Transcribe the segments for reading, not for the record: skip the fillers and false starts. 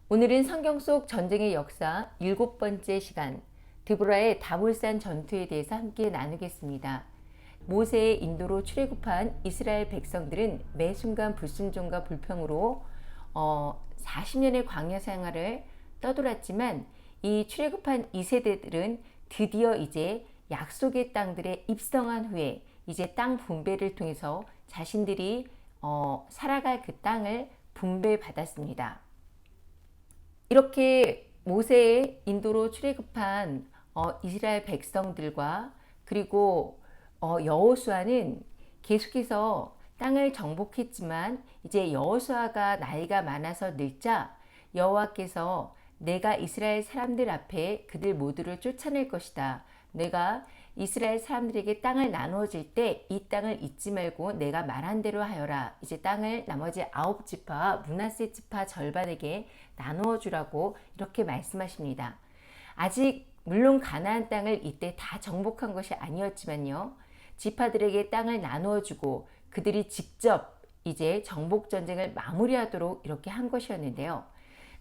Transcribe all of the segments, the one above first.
오늘은 성경 속 전쟁의 역사 7번째 시간, 드보라의 다볼산 전투에 대해서 함께 나누겠습니다. 모세의 인도로 출애굽한 이스라엘 백성들은 매 순간 불순종과 불평으로 40년의 광야 생활을 떠돌았지만 이 출애굽한 2세대들은 드디어 이제 약속의 땅들에 입성한 후에 이제 땅 분배를 통해서 자신들이 살아갈 그 땅을 분배받았습니다. 이렇게 모세의 인도로 출애굽한 이스라엘 백성들과 그리고 여호수아는 계속해서 땅을 정복했지만 이제 여호수아가 나이가 많아서 늙자 여호와께서 내가 이스라엘 사람들 앞에 그들 모두를 쫓아낼 것이다. 내가 이스라엘 사람들에게 땅을 나누어 줄 때 이 땅을 잊지 말고 내가 말한 대로 하여라. 이제 땅을 나머지 9지파와 므낫세 지파 절반에게 나누어 주라고 이렇게 말씀하십니다. 아직 물론 가나안 땅을 이때 다 정복한 것이 아니었지만요. 지파들에게 땅을 나누어 주고 그들이 직접 이제 정복 전쟁을 마무리하도록 이렇게 한 것이었는데요.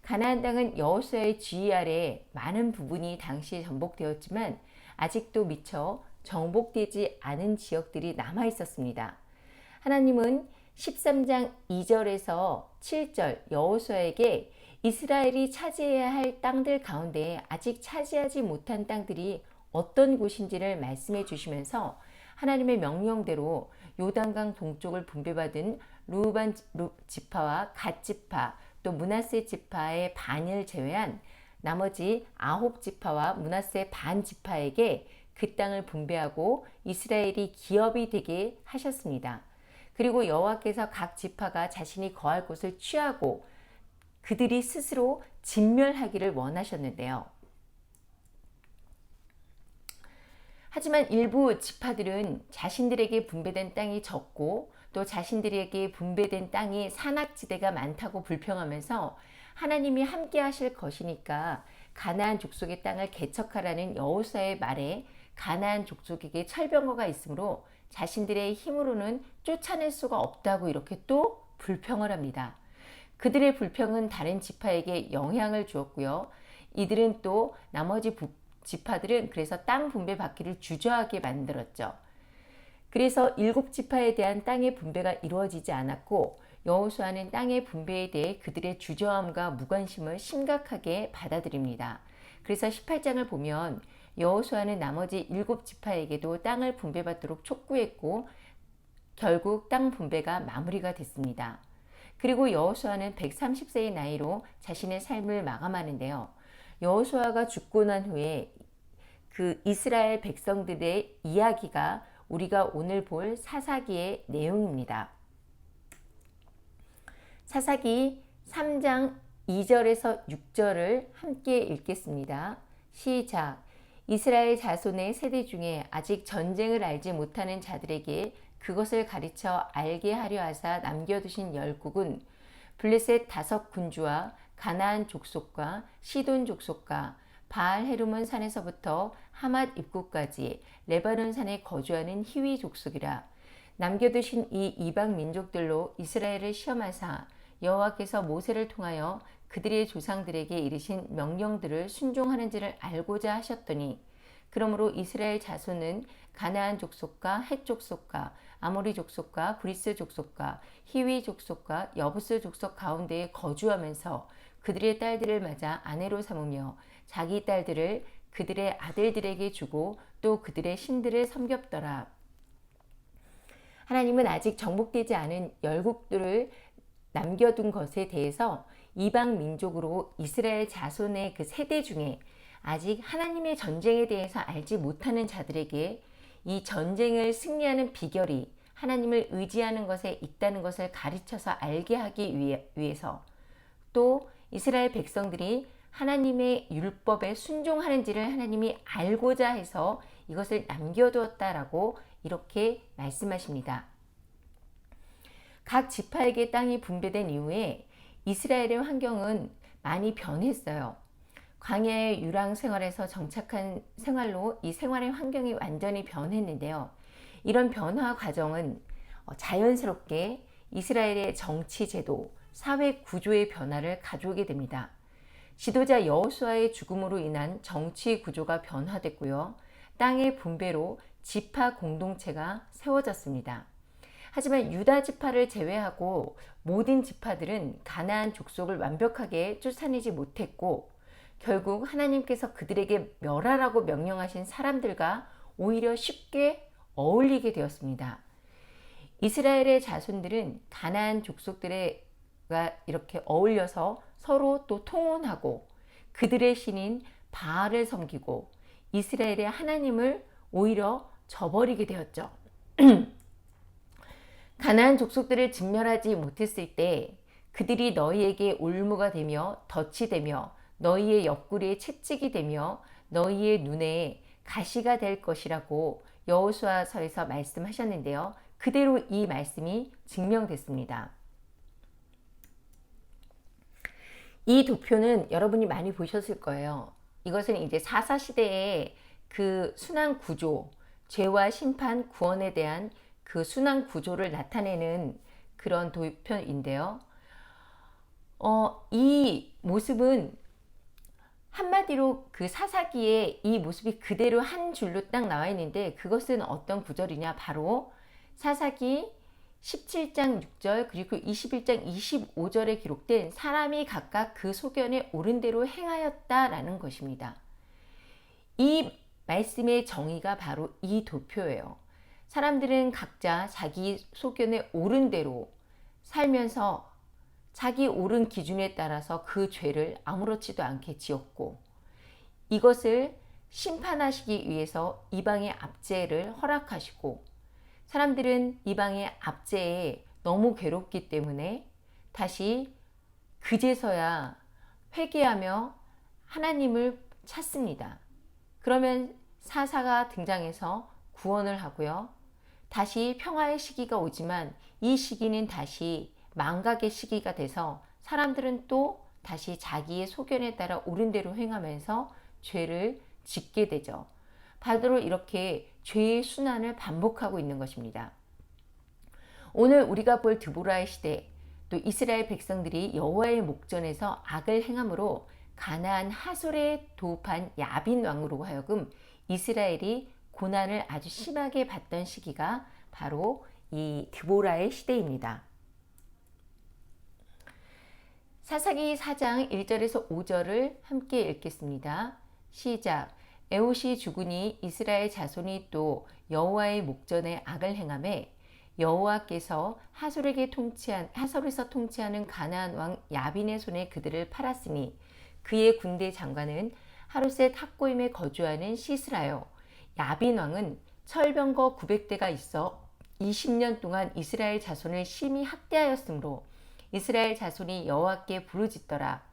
가나안 땅은 여호수아의 지휘 아래 많은 부분이 당시에 정복되었지만 아직도 미처 정복되지 않은 지역들이 남아 있었습니다. 하나님은 13장 2절에서 7절 여호수아에게 이스라엘이 차지해야 할 땅들 가운데 아직 차지하지 못한 땅들이 어떤 곳인지를 말씀해 주시면서 하나님의 명령대로 요단강 동쪽을 분배받은 르우반 지파와 갓 지파 또 므낫세 지파의 반을 제외한 나머지 9지파와 므낫세 반 지파에게 그 땅을 분배하고 이스라엘이 기업이 되게 하셨습니다. 그리고 여호와께서 각 지파가 자신이 거할 곳을 취하고 그들이 스스로 진멸하기를 원하셨는데요. 하지만 일부 지파들은 자신들에게 분배된 땅이 적고 또 자신들에게 분배된 땅이 산악지대가 많다고 불평하면서 하나님이 함께 하실 것이니까 가나안 족속의 땅을 개척하라는 여호수아의 말에 가나안 족속에게 철병거가 있으므로 자신들의 힘으로는 쫓아낼 수가 없다고 이렇게 또 불평을 합니다. 그들의 불평은 다른 지파에게 영향을 주었고요. 이들은 또 나머지 지파들은 그래서 땅 분배 받기를 주저하게 만들었죠. 그래서 7지파에 대한 땅의 분배가 이루어지지 않았고 여호수아는 땅의 분배에 대해 그들의 주저함과 무관심을 심각하게 받아들입니다. 그래서 18장을 보면 여호수아는 나머지 7지파에게도 땅을 분배받도록 촉구했고 결국 땅 분배가 마무리가 됐습니다. 그리고 여호수아는 130세의 나이로 자신의 삶을 마감하는데요. 여호수아가 죽고 난 후에 그 이스라엘 백성들의 이야기가 우리가 오늘 볼 사사기의 내용입니다. 사사기 3장 2절에서 6절을 함께 읽겠습니다. 시작. 이스라엘 자손의 세대 중에 아직 전쟁을 알지 못하는 자들에게 그것을 가르쳐 알게 하려 하사 남겨두신 열국은 블레셋 5군주와 가나안 족속과 시돈 족속과 바알 헤르몬 산에서부터 하맛 입구까지 레바논 산에 거주하는 히위 족속이라. 남겨두신 이 이방 민족들로 이스라엘을 시험하사 여호와께서 모세를 통하여 그들의 조상들에게 이르신 명령들을 순종하는지를 알고자 하셨더니 그러므로 이스라엘 자손은 가나안 족속과 헷 족속과 아모리 족속과 브리스 족속과 히위 족속과 여부스 족속 가운데에 거주하면서 그들의 딸들을 맞아 아내로 삼으며 자기 딸들을 그들의 아들들에게 주고 또 그들의 신들을 섬겼더라. 하나님은 아직 정복되지 않은 열국들을 남겨둔 것에 대해서 이방 민족으로 이스라엘 자손의 그 세대 중에 아직 하나님의 전쟁에 대해서 알지 못하는 자들에게 이 전쟁을 승리하는 비결이 하나님을 의지하는 것에 있다는 것을 가르쳐서 알게 하기 위해서 또 이스라엘 백성들이 하나님의 율법에 순종하는지를 하나님이 알고자 해서 이것을 남겨두었다라고 이렇게 말씀하십니다. 각 지파에게 땅이 분배된 이후에 이스라엘의 환경은 많이 변했어요. 광야의 유랑 생활에서 정착한 생활로 이 생활의 환경이 완전히 변했는데요. 이런 변화 과정은 자연스럽게 이스라엘의 정치 제도, 사회 구조의 변화를 가져오게 됩니다. 지도자 여호수아의 죽음으로 인한 정치 구조가 변화됐고요. 땅의 분배로 지파 공동체가 세워졌습니다. 하지만 유다 지파를 제외하고 모든 지파들은 가나안 족속을 완벽하게 쫓아내지 못했고 결국 하나님께서 그들에게 멸하라고 명령하신 사람들과 오히려 쉽게 어울리게 되었습니다. 이스라엘의 자손들은 가나안 족속들과 이렇게 어울려서 서로 또 통혼하고 그들의 신인 바알을 섬기고 이스라엘의 하나님을 오히려 저버리게 되었죠. 가나안 족속들을 진멸하지 못했을 때 그들이 너희에게 올무가 되며 덫이 되며 너희의 옆구리에 채찍이 되며 너희의 눈에 가시가 될 것이라고 여호수아서에서 말씀하셨는데요. 그대로 이 말씀이 증명됐습니다. 이 도표는 여러분이 많이 보셨을 거예요. 이것은 이제 사사시대의 그 순환 구조, 죄와 심판, 구원에 대한 그 순환 구조를 나타내는 그런 도표인데요. 이 모습은 한마디로 그 사사기에 이 모습이 그대로 한 줄로 딱 나와 있는데 그것은 어떤 구절이냐? 바로 사사기 17장 6절 그리고 21장 25절에 기록된 사람이 각각 그 소견에 옳은 대로 행하였다라는 것입니다. 이 말씀의 정의가 바로 이 도표예요. 사람들은 각자 자기 소견에 옳은 대로 살면서 자기 옳은 기준에 따라서 그 죄를 아무렇지도 않게 지었고 이것을 심판하시기 위해서 이방의 압제를 허락하시고 사람들은 이방의 압제에 너무 괴롭기 때문에 다시 그제서야 회개하며 하나님을 찾습니다. 그러면 사사가 등장해서 구원을 하고요. 다시 평화의 시기가 오지만 이 시기는 다시 망각의 시기가 돼서 사람들은 또 다시 자기의 소견에 따라 옳은 대로 행하면서 죄를 짓게 되죠. 바로 이렇게 죄의 순환을 반복하고 있는 것입니다. 오늘 우리가 볼 드보라의 시대, 또 이스라엘 백성들이 여호와의 목전에서 악을 행함으로 가나안 하솔에 도읍한 야빈 왕으로 하여금 이스라엘이 고난을 아주 심하게 받던 시기가 바로 이 드보라의 시대입니다. 사사기 4장 1절에서 5절을 함께 읽겠습니다. 시작. 에봇이 죽으니 이스라엘 자손이 또 여호와의 목전에 악을 행하매 여호와께서 하솔에서 통치하는 가나안 왕 야빈의 손에 그들을 팔았으니 그의 군대 장관은 하루셋 학고임에 거주하는 시스라요. 야빈 왕은 철병거 900대가 있어 20년 동안 이스라엘 자손을 심히 학대하였으므로 이스라엘 자손이 여호와께 부르짖더라.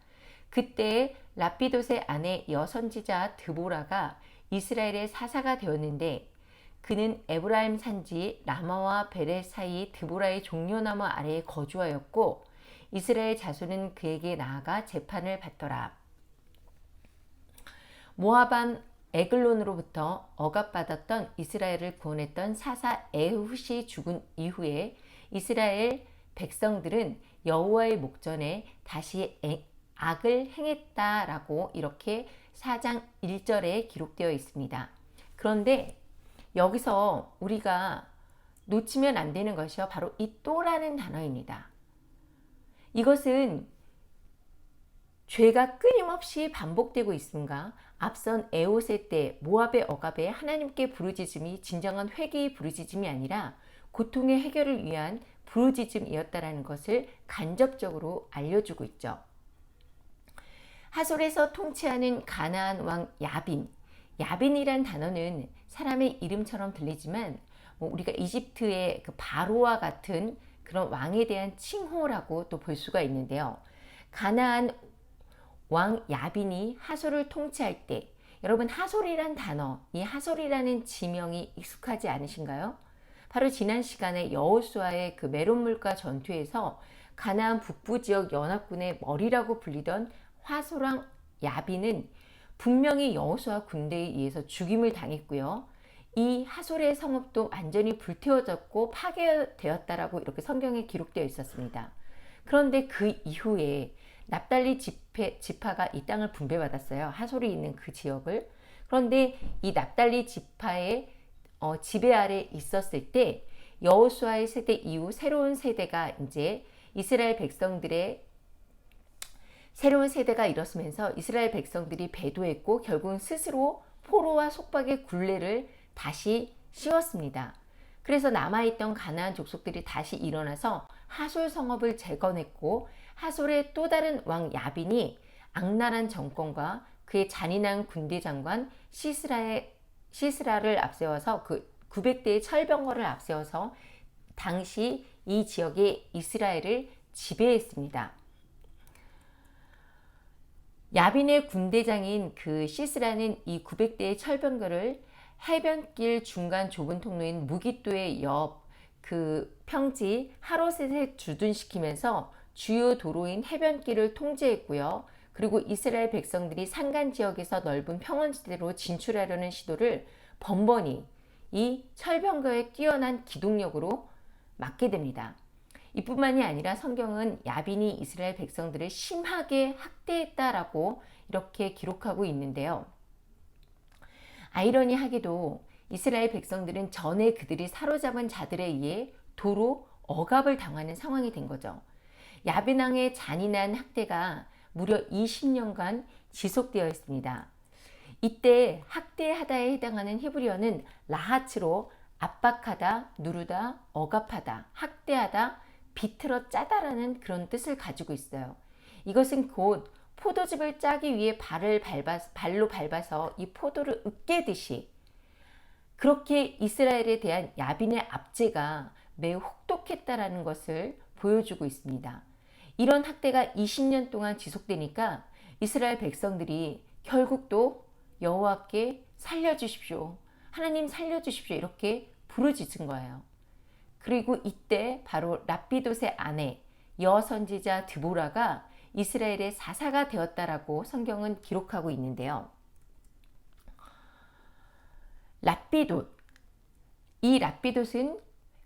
그때 라피돗의 아내 여선지자 드보라가 이스라엘의 사사가 되었는데 그는 에브라임 산지 라마와 베렛 사이 드보라의 종려나무 아래에 거주하였고 이스라엘 자손은 그에게 나아가 재판을 받더라. 모압반 에글론으로부터 억압받았던 이스라엘을 구원했던 사사 에훗이 죽은 이후에 이스라엘 백성들은 여호와의 목전에 다시 악을 행했다라고 이렇게 4장 1절에 기록되어 있습니다. 그런데 여기서 우리가 놓치면 안 되는 것이요. 바로 이 또라는 단어입니다. 이것은 죄가 끊임없이 반복되고 있음과 앞선 에봇의 때 모압의 억압에 하나님께 부르짖음이 진정한 회개의 부르짖음이 아니라 고통의 해결을 위한 부르짖음이었다라는 것을 간접적으로 알려주고 있죠. 하솔에서 통치하는 가나안 왕 야빈. 야빈이란 단어는 사람의 이름처럼 들리지만 우리가 이집트의 그 바로와 같은 그런 왕에 대한 칭호라고 또 볼 수가 있는데요. 가나안 왕 야빈이 하솔을 통치할 때 여러분 하솔이란 단어, 이 하솔이라는 지명이 익숙하지 않으신가요? 바로 지난 시간에 여호수아의 그 메론물과 전투에서 가나안 북부 지역 연합군의 머리라고 불리던 하솔왕 야빈은 분명히 여호수아 군대에 의해서 죽임을 당했고요. 이 하솔의 성읍도 완전히 불태워졌고 파괴되었다라고 이렇게 성경에 기록되어 있었습니다. 그런데 그 이후에 납달리 지파가 이 땅을 분배받았어요. 하솔이 있는 그 지역을. 그런데 이 납달리 지파의 지배 아래 있었을 때 여호수아의 세대 이후 새로운 세대가 이제 이스라엘 백성들의 새로운 세대가 일어서면서 이스라엘 백성들이 배도했고 결국은 스스로 포로와 속박의 굴레를 다시 씌웠습니다. 그래서 남아있던 가나안 족속들이 다시 일어나서 하솔 성읍을 재건했고 하솔의 또 다른 왕 야빈이 악랄한 정권과 그의 잔인한 군대 장관 시스라를 앞세워서 그 900대의 철병거를 앞세워서 당시 이 지역의 이스라엘을 지배했습니다. 야빈의 군대장인 그 시스라는 이 900대의 철병거를 해변길 중간 좁은 통로인 무기또의 옆 그 평지 하롯에 주둔시키면서 주요 도로인 해변길을 통제했고요. 그리고 이스라엘 백성들이 산간 지역에서 넓은 평원지대로 진출하려는 시도를 번번이 이 철병거의 뛰어난 기동력으로 막게 됩니다. 이뿐만이 아니라 성경은 야빈이 이스라엘 백성들을 심하게 학대했다라고 이렇게 기록하고 있는데요. 아이러니하게도 이스라엘 백성들은 전에 그들이 사로잡은 자들에 의해 도로 억압을 당하는 상황이 된 거죠. 야빈 왕의 잔인한 학대가 무려 20년간 지속되어 있습니다. 이때 학대하다에 해당하는 히브리어는 라하츠로 압박하다, 누르다, 억압하다, 학대하다, 비틀어 짜다라는 그런 뜻을 가지고 있어요. 이것은 곧 포도즙을 짜기 위해 발로 밟아서 이 포도를 으깨듯이 그렇게 이스라엘에 대한 야빈의 압제가 매우 혹독했다라는 것을 보여주고 있습니다. 이런 학대가 20년 동안 지속되니까 이스라엘 백성들이 결국 또 여호와께 살려주십시오. 하나님 살려주십시오. 이렇게 부르짖은 거예요. 그리고 이때 바로 랍비돗의 아내 여선지자 드보라가 이스라엘의 사사가 되었다라고 성경은 기록하고 있는데요. 랍비돗, 이 랍비돗은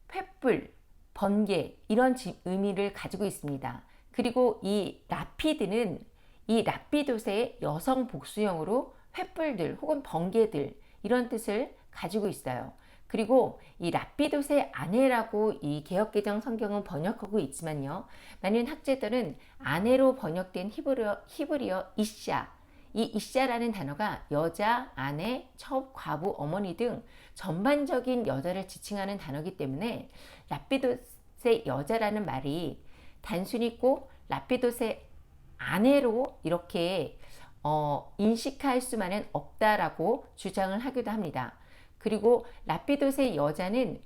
횃불, 번개 이런 의미를 가지고 있습니다. 그리고 이 라피드는 이 랍비돗의 여성 복수형으로 횃불들 혹은 번개들 이런 뜻을 가지고 있어요. 그리고 이 랍비돗의 아내라고 이 개역개정 성경은 번역하고 있지만요. 많은 학자들은 아내로 번역된 히브리어 이샤, 이 이샤라는 단어가 여자, 아내, 첩, 과부, 어머니 등 전반적인 여자를 지칭하는 단어이기 때문에 랍비돗의 여자라는 말이 단순히 꼭 랍비돗의 아내로 이렇게 인식할 수만은 없다라고 주장을 하기도 합니다. 그리고 랍비돗의 여자는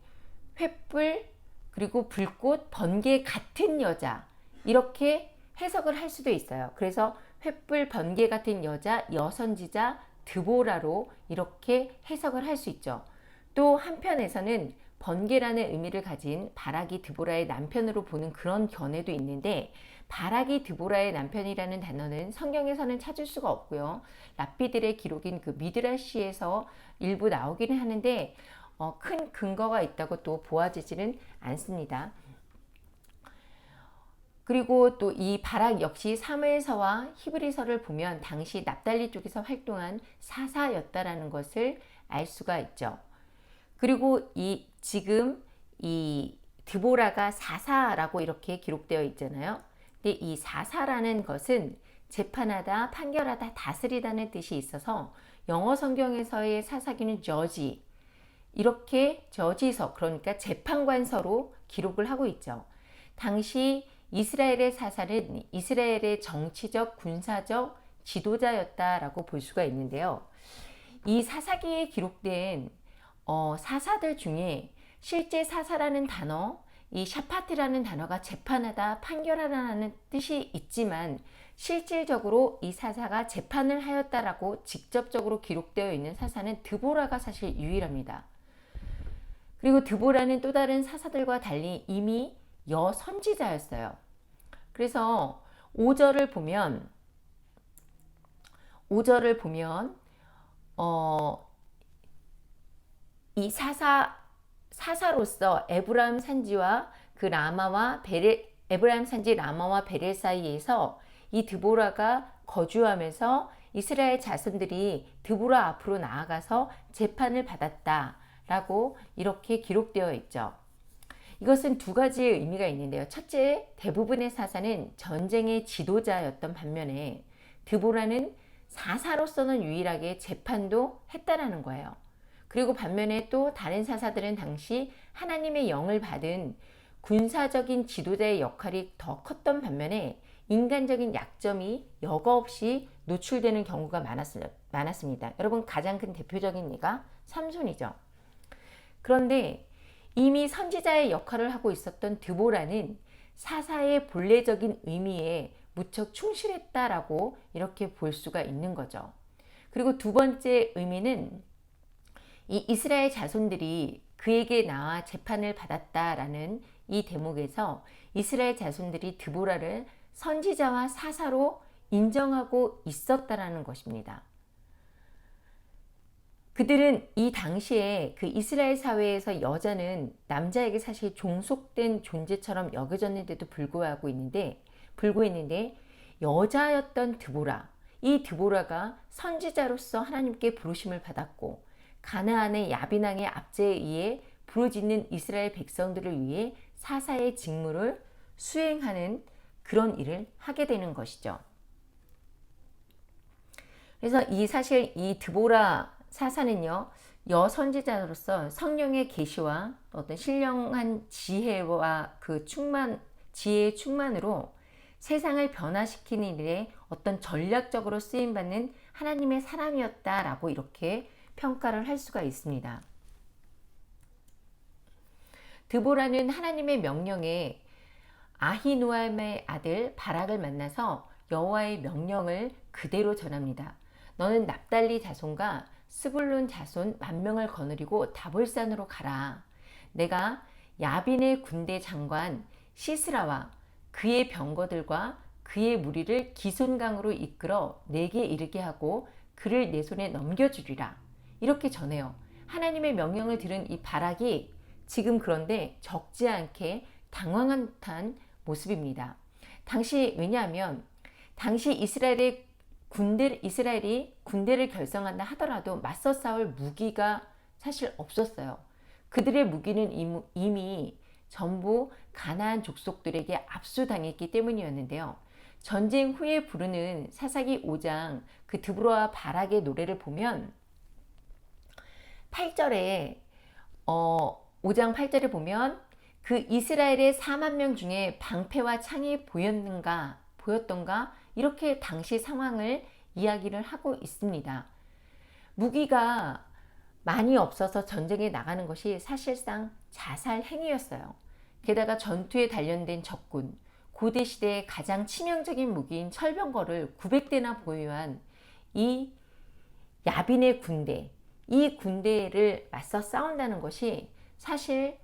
횃불 그리고 불꽃 번개 같은 여자 이렇게 해석을 할 수도 있어요. 그래서 횃불 번개 같은 여자 여선지자 드보라로 이렇게 해석을 할 수 있죠. 또 한편에서는 번개라는 의미를 가진 바락이 드보라의 남편으로 보는 그런 견해도 있는데 바락이 드보라의 남편이라는 단어는 성경에서는 찾을 수가 없고요. 랍비들의 기록인 그 미드라시에서 일부 나오기는 하는데 큰 근거가 있다고 또 보아지지는 않습니다. 그리고 또 이 바락 역시 사무엘서와 히브리서를 보면 당시 납달리 쪽에서 활동한 사사였다라는 것을 알 수가 있죠. 그리고 지금 이 드보라가 사사라고 이렇게 기록되어 있잖아요. 근데 이 사사라는 것은 재판하다, 판결하다, 다스리다는 뜻이 있어서 영어 성경에서의 사사기는 저지 이렇게 저지서 그러니까 재판관서로 기록을 하고 있죠. 당시 이스라엘의 사사는 이스라엘의 정치적, 군사적 지도자였다라고 볼 수가 있는데요. 이 사사기에 기록된 사사들 중에 실제 사사라는 단어, 이 샤파트라는 단어가 재판하다, 판결하다라는 뜻이 있지만 실질적으로 이 사사가 재판을 하였다라고 직접적으로 기록되어 있는 사사는 드보라가 사실 유일합니다. 그리고 드보라는 또 다른 사사들과 달리 이미 여선지자였어요. 그래서 5절을 보면 이 사사로서 에브라임 산지 라마와 베렐 사이에서 이 드보라가 거주하면서 이스라엘 자손들이 드보라 앞으로 나아가서 재판을 받았다라고 이렇게 기록되어 있죠. 이것은 두 가지의 의미가 있는데요. 첫째, 대부분의 사사는 전쟁의 지도자였던 반면에 드보라는 사사로서는 유일하게 재판도 했다라는 거예요. 그리고 반면에 또 다른 사사들은 당시 하나님의 영을 받은 군사적인 지도자의 역할이 더 컸던 반면에 인간적인 약점이 여과 없이 노출되는 경우가 많았습니다. 여러분, 가장 큰 대표적인 예가 삼손이죠. 그런데 이미 선지자의 역할을 하고 있었던 드보라는 사사의 본래적인 의미에 무척 충실했다라고 이렇게 볼 수가 있는 거죠. 그리고 두 번째 의미는 이 이스라엘 자손들이 그에게 나와 재판을 받았다라는 이 대목에서 이스라엘 자손들이 드보라를 선지자와 사사로 인정하고 있었다라는 것입니다. 그들은 이 당시에 그 이스라엘 사회에서 여자는 남자에게 사실 종속된 존재처럼 여겨졌는데도 불구했는데 여자였던 드보라, 이 드보라가 선지자로서 하나님께 부르심을 받았고 가나안의 야빈왕의 압제에 의해 부르짖는 이스라엘 백성들을 위해 사사의 직무를 수행하는 그런 일을 하게 되는 것이죠. 그래서 사실 이 드보라 사사는요, 여선지자로서 성령의 계시와 어떤 신령한 지혜와 지혜의 충만으로 세상을 변화시키는 일에 어떤 전략적으로 쓰임받는 하나님의 사람이었다라고 이렇게 평가를 할 수가 있습니다. 드보라는 하나님의 명령에 아히노암의 아들 바락을 만나서 여호와의 명령을 그대로 전합니다. 너는 납달리 자손과 스불론 자손 10,000명을 거느리고 다볼산으로 가라. 내가 야빈의 군대 장관 시스라와 그의 병거들과 그의 무리를 기손강으로 이끌어 내게 이르게 하고 그를 내 손에 넘겨주리라. 이렇게 전해요. 하나님의 명령을 들은 이 바락이 지금 그런데 적지 않게 당황한 듯한 모습입니다. 왜냐하면 당시 이스라엘이 군대를 결성한다 하더라도 맞서 싸울 무기가 사실 없었어요. 그들의 무기는 이미 전부 가나안 족속들에게 압수당했기 때문이었는데요. 전쟁 후에 부르는 사사기 5장 그 드보라와 바락의 노래를 보면 8절에 5장 8절에 보면 그 이스라엘의 40,000명 중에 방패와 창이 보였던가 이렇게 당시 상황을 이야기를 하고 있습니다. 무기가 많이 없어서 전쟁에 나가는 것이 사실상 자살 행위였어요. 게다가 전투에 단련된 적군, 고대 시대의 가장 치명적인 무기인 철병거를 900대나 보유한 이 야빈의 군대, 이 군대를 맞서 싸운다는 것이 사실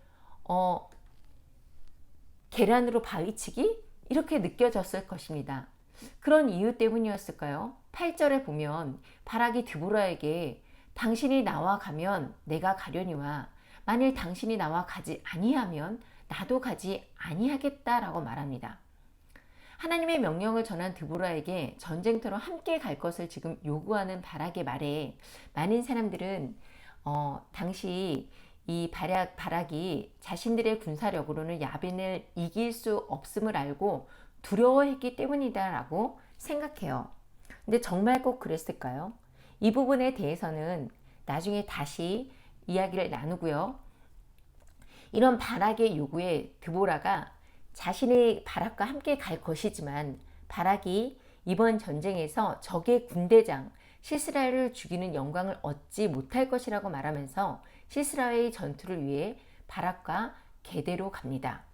계란으로 바위치기? 이렇게 느껴졌을 것입니다. 그런 이유 때문이었을까요? 8절에 보면 바락이 드보라에게 당신이 나와 가면 내가 가려니와 만일 당신이 나와 가지 아니하면 나도 가지 아니하겠다라고 말합니다. 하나님의 명령을 전한 드보라에게 전쟁터로 함께 갈 것을 지금 요구하는 바락의 말에 많은 사람들은 당시 이 바락이 자신들의 군사력으로는 야빈을 이길 수 없음을 알고 두려워했기 때문이다라고 생각해요. 근데 정말 꼭 그랬을까요? 이 부분에 대해서는 나중에 다시 이야기를 나누고요. 이런 바락의 요구에 드보라가 자신의 바락과 함께 갈 것이지만 바락이 이번 전쟁에서 적의 군대장 시스라를 죽이는 영광을 얻지 못할 것이라고 말하면서 시스라의 전투를 위해 바락과 게대로 갑니다.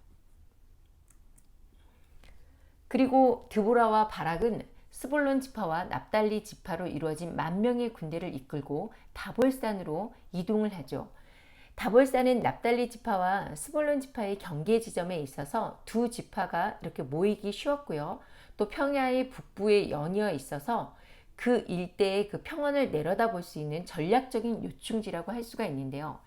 그리고 드보라와 바락은 스불론 지파와 납달리 지파로 이루어진 10,000명의 군대를 이끌고 다볼산으로 이동을 하죠. 다볼산은 납달리 지파와 스불론 지파의 경계 지점에 있어서 두 지파가 이렇게 모이기 쉬웠고요. 또 평야의 북부에 연이어 있어서 그 일대의 그 평원을 내려다볼 수 있는 전략적인 요충지라고 할 수가 있는데요.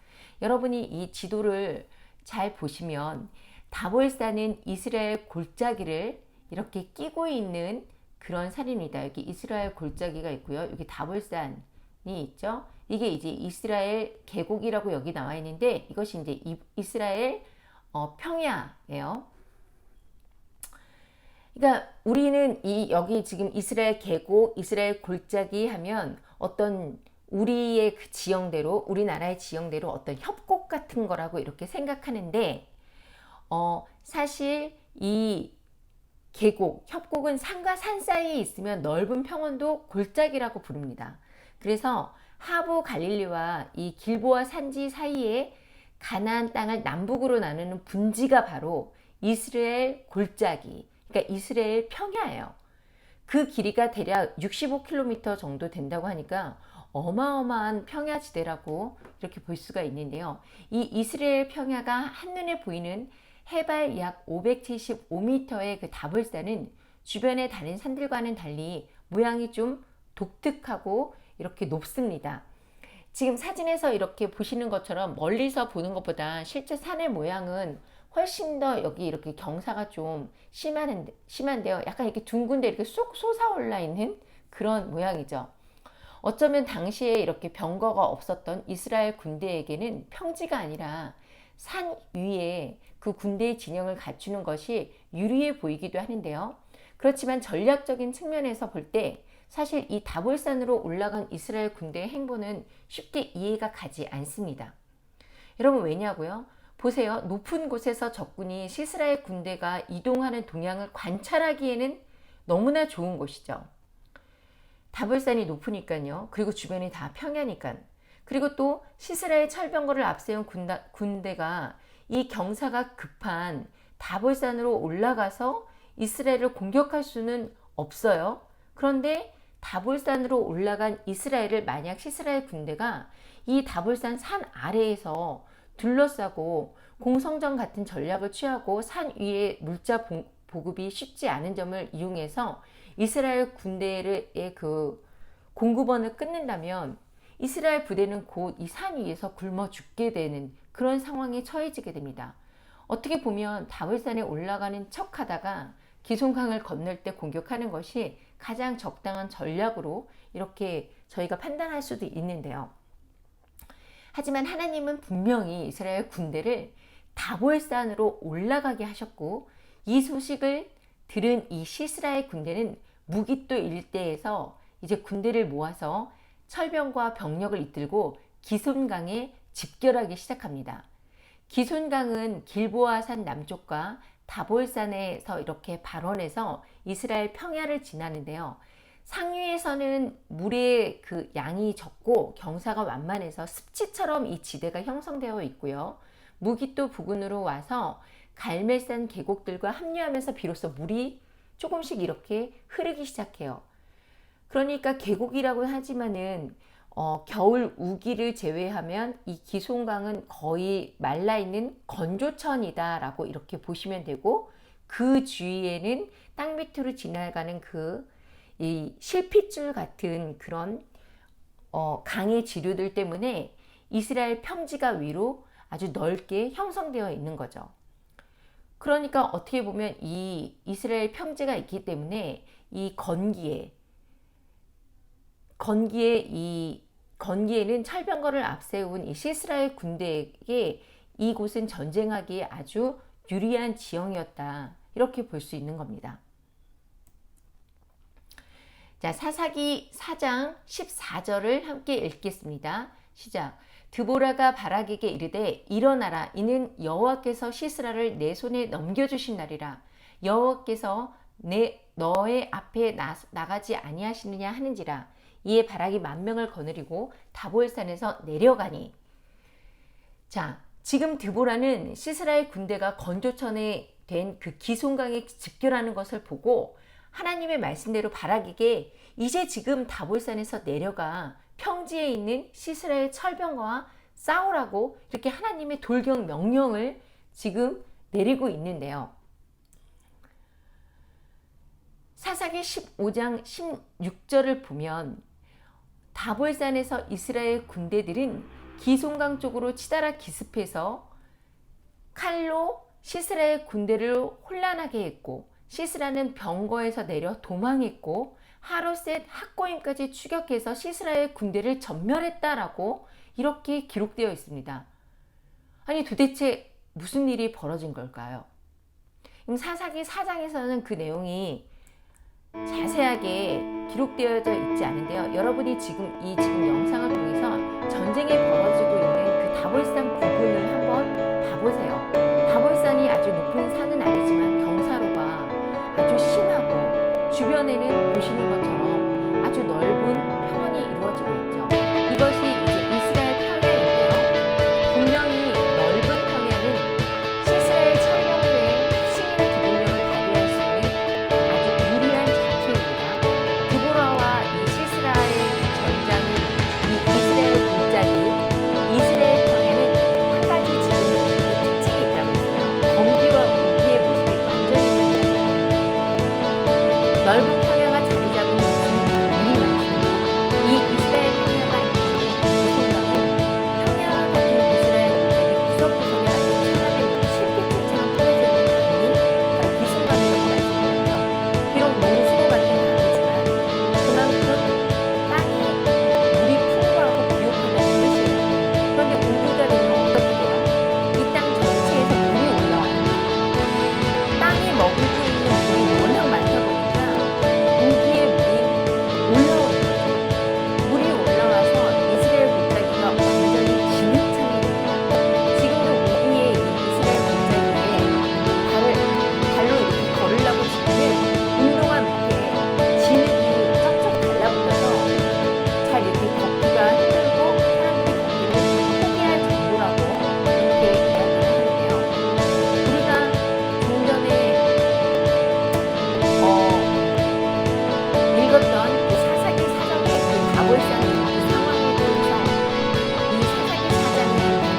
여러분이 이 지도를 잘 보시면 다볼산은 이스라엘 골짜기를 이렇게 끼고 있는 그런 산입니다. 여기 이스라엘 골짜기가 있고요. 여기 다볼산이 있죠. 이게 이제 이스라엘 계곡이라고 여기 나와 있는데 이것이 이제 이스라엘 평야예요. 그러니까 우리는 여기 지금 이스라엘 계곡, 이스라엘 골짜기 하면 어떤 우리의 그 지형대로, 우리나라의 지형대로 어떤 협곡 같은 거라고 이렇게 생각하는데, 사실 이 계곡, 협곡은 산과 산 사이에 있으면 넓은 평원도 골짜기라고 부릅니다. 그래서 하부 갈릴리와 이 길보아 산지 사이에 가나안 땅을 남북으로 나누는 분지가 바로 이스라엘 골짜기, 그러니까 이스라엘 평야예요. 그 길이가 대략 65km 정도 된다고 하니까 어마어마한 평야지대라고 이렇게 볼 수가 있는데요. 이 이스라엘 평야가 한눈에 보이는 해발 약 575m의 그 다볼산은 주변의 다른 산들과는 달리 모양이 좀 독특하고 이렇게 높습니다. 지금 사진에서 이렇게 보시는 것처럼 멀리서 보는 것보다 실제 산의 모양은 훨씬 더 여기 이렇게 경사가 좀 심한데요. 약간 이렇게 둥근데 이렇게 쏙 솟아올라 있는 그런 모양이죠. 어쩌면 당시에 이렇게 병거가 없었던 이스라엘 군대에게는 평지가 아니라 산 위에 그 군대의 진영을 갖추는 것이 유리해 보이기도 하는데요. 그렇지만 전략적인 측면에서 볼 때 사실 이 다볼산으로 올라간 이스라엘 군대의 행보는 쉽게 이해가 가지 않습니다. 여러분 왜냐고요? 보세요. 높은 곳에서 적군이 이스라엘 군대가 이동하는 동향을 관찰하기에는 너무나 좋은 곳이죠. 다볼산이 높으니까요. 그리고 주변이 다 평야니까. 그리고 또 시스라의 철병거를 앞세운 군대가 이 경사가 급한 다볼산으로 올라가서 이스라엘을 공격할 수는 없어요. 그런데 다볼산으로 올라간 이스라엘을 만약 시스라의 군대가 이 다볼산 산 아래에서 둘러싸고 공성전 같은 전략을 취하고 산 위에 물자 보급이 쉽지 않은 점을 이용해서 이스라엘 군대의 그 공급원을 끊는다면 이스라엘 부대는 곧 이 산 위에서 굶어 죽게 되는 그런 상황에 처해지게 됩니다. 어떻게 보면 다볼산에 올라가는 척 하다가 기손강을 건널 때 공격하는 것이 가장 적당한 전략으로 이렇게 저희가 판단할 수도 있는데요. 하지만 하나님은 분명히 이스라엘 군대를 다볼산으로 올라가게 하셨고 이 소식을 들은 이 시스라의 군대는 무깃도 일대에서 이제 군대를 모아서 철병과 병력을 이끌고 기손강에 집결하기 시작합니다. 기손강은 길보아산 남쪽과 다볼산에서 이렇게 발원해서 이스라엘 평야를 지나는데요. 상류에서는 물의 그 양이 적고 경사가 완만해서 습지처럼 이 지대가 형성되어 있고요. 무깃도 부근으로 와서 갈멜산 계곡들과 합류하면서 비로소 물이 조금씩 이렇게 흐르기 시작해요. 그러니까 계곡이라고 하지만은 겨울 우기를 제외하면 이 기손강은 거의 말라있는 건조천이다라고 이렇게 보시면 되고 그 주위에는 땅 밑으로 지나가는 이 실핏줄 같은 그런 강의 지류들 때문에 이스라엘 평지가 위로 아주 넓게 형성되어 있는 거죠. 그러니까 어떻게 보면 이 이스라엘 평지가 있기 때문에 이 건기에는 철병거를 앞세운 이 시스라의 군대에게 이곳은 전쟁하기에 아주 유리한 지형이었다. 이렇게 볼 수 있는 겁니다. 자, 사사기 4장 14절을 함께 읽겠습니다. 시작. 드보라가 바락에게 이르되 일어나라. 이는 여호와께서 시스라를 내 손에 넘겨주신 날이라. 여호와께서 너의 앞에 나가지 아니하시느냐 하는지라. 이에 바락이 10,000명을 거느리고 다볼산에서 내려가니. 자, 지금 드보라는 시스라의 군대가 건조천에 된 그 기손강에 집결하는 것을 보고 하나님의 말씀대로 바락에게 이제 지금 다볼산에서 내려가 평지에 있는 시스라의 철병거와 싸우라고 이렇게 하나님의 돌격 명령을 지금 내리고 있는데요. 사사기 15장 16절을 보면 다볼산에서 이스라엘 군대들은 기손강 쪽으로 치달아 기습해서 칼로 시스라의 군대를 혼란하게 했고 시스라는 병거에서 내려 도망했고 하룻셋 학고임까지 추격해서 시스라의 군대를 전멸했다라고 이렇게 기록되어 있습니다. 아니 도대체 무슨 일이 벌어진 걸까요? 사사기 4장에서는 그 내용이 자세하게 기록되어져 있지 않은데요. 여러분이 지금 영상을 통해서 전쟁이 벌어지고 있는 그 다볼산 부근을 한번 봐보세요. 다볼산이 아주 높은 산은 아니지만 경사로가 아주 심하고 주변에는 보시는 것처럼 아주 넓은 평원이 이루어지고 있죠. 이것이 이제 이스라엘 평야인데요. 분명히 넓은 평야는 시스라엘 철령 후에 승리의 기동력을 발휘할 수 있는 아주 유리한 장소입니다. 드보라와 이 시스라의 전장이 이 이스라엘 군짝이 이스라엘 평야는 한 가지 지금 특징이 있다고 했어요. 검기와 우기의 모습이 완전히 달라요. 넓은 평야가 자리 잡은 곳은 물이 많습니다. 이 이스라엘 평야가 있는 기송강은 평야와 같은 이스라엘 군짝이 구석구석에 아주 사람의 실핏줄처럼 뿌려져 있는 강이 바로 기송강이라고 말씀드렸죠. 비록 농수로 같은 강이지만 그만큼 땅이 물이 풍부하고 비옥하다는 뜻이에요. 그런데 우기가 되면 어떻게 돼요? 이 땅 전체에서 물이 올라와요. 땅이 머금고 있는 물이 워낙 많다 보니까 우기의 물이 올라오는 거죠. 물이 올라와서 이스라엘 골짜기가 완전히 진흙탕이 됩니다. 지금도 우기의 이 이스라엘 골짜기에 발로 이렇게 걸으려고 치면은 운동화 밑에 진흙이 쩍쩍 달라붙어서 잘 이렇게 걷기가 힘들고 사람들이 걷기를 포기할 정도라고 이렇게 이야기를 하는데요. 우리가 좀 전에 읽었던 그 사사기 4장의 그 다볼산의 그 상황에 대해서 이 사사기 4장은